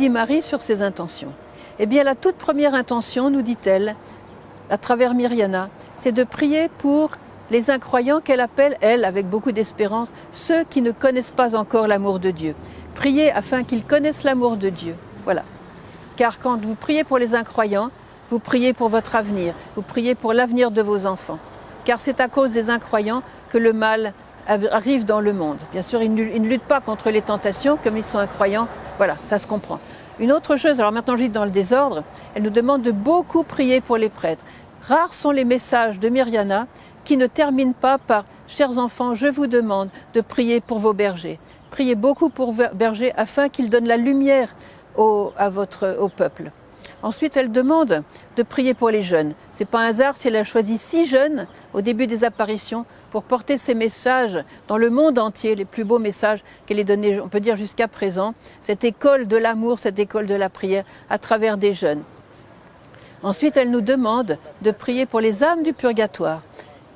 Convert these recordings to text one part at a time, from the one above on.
dit Marie sur ses intentions? Eh bien, la toute première intention, nous dit-elle, à travers Myriana, c'est de prier pour les incroyants qu'elle appelle, elle, avec beaucoup d'espérance, ceux qui ne connaissent pas encore l'amour de Dieu. Priez afin qu'ils connaissent l'amour de Dieu. Voilà. Car quand vous priez pour les incroyants, vous priez pour votre avenir, vous priez pour l'avenir de vos enfants. Car c'est à cause des incroyants que le mal arrive dans le monde. Bien sûr, ils ne luttent pas contre les tentations, comme ils sont incroyants. Voilà, ça se comprend. Une autre chose, alors maintenant je dis dans le désordre, elle nous demande de beaucoup prier pour les prêtres. Rares sont les messages de Myriana qui ne terminent pas par « Chers enfants, je vous demande de prier pour vos bergers ». Priez beaucoup pour vos bergers afin qu'ils donnent la lumière au peuple. Ensuite, elle demande de prier pour les jeunes. Ce n'est pas un hasard si elle a choisi 6 jeunes au début des apparitions pour porter ces messages dans le monde entier, les plus beaux messages qu'elle ait donnés, on peut dire jusqu'à présent, cette école de l'amour, cette école de la prière à travers des jeunes. Ensuite, elle nous demande de prier pour les âmes du purgatoire.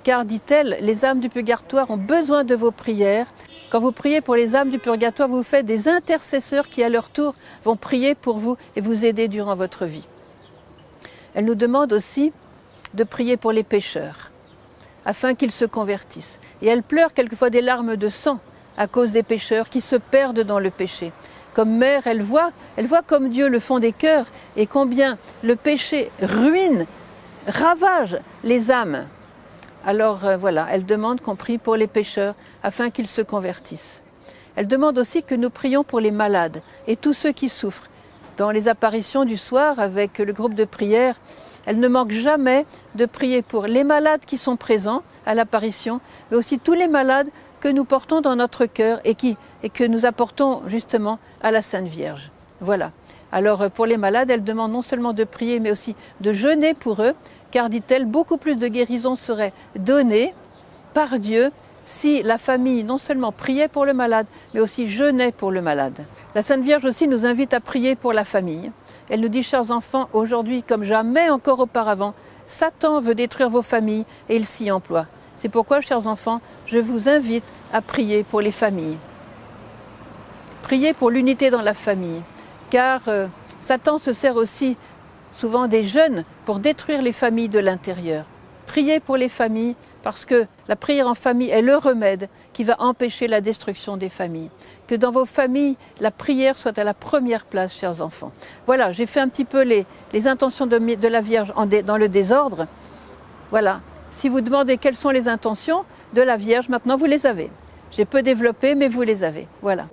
Car, dit-elle, les âmes du purgatoire ont besoin de vos prières. Quand vous priez pour les âmes du purgatoire, vous faites des intercesseurs qui, à leur tour, vont prier pour vous et vous aider durant votre vie. Elle nous demande aussi de prier pour les pécheurs, afin qu'ils se convertissent. Et elle pleure quelquefois des larmes de sang à cause des pécheurs qui se perdent dans le péché. Comme mère, elle voit comme Dieu le fond des cœurs et combien le péché ruine, ravage les âmes. Alors voilà, elle demande qu'on prie pour les pécheurs afin qu'ils se convertissent. Elle demande aussi que nous prions pour les malades et tous ceux qui souffrent. Dans les apparitions du soir avec le groupe de prière, elle ne manque jamais de prier pour les malades qui sont présents à l'apparition, mais aussi tous les malades que nous portons dans notre cœur et que nous apportons justement à la Sainte Vierge. Voilà. Alors pour les malades, elle demande non seulement de prier, mais aussi de jeûner pour eux, car, dit-elle, beaucoup plus de guérison serait donnée par Dieu si la famille non seulement priait pour le malade, mais aussi jeûnait pour le malade. La Sainte Vierge aussi nous invite à prier pour la famille. Elle nous dit, chers enfants, aujourd'hui comme jamais encore auparavant, Satan veut détruire vos familles et il s'y emploie. C'est pourquoi, chers enfants, je vous invite à prier pour les familles. Priez pour l'unité dans la famille, car Satan se sert aussi souvent des jeunes pour détruire les familles de l'intérieur. Priez pour les familles parce que la prière en famille est le remède qui va empêcher la destruction des familles. Que dans vos familles, la prière soit à la première place, chers enfants. Voilà, j'ai fait un petit peu les intentions de la Vierge dans le désordre. Voilà, si vous demandez quelles sont les intentions de la Vierge, maintenant vous les avez. J'ai peu développé, mais vous les avez. Voilà.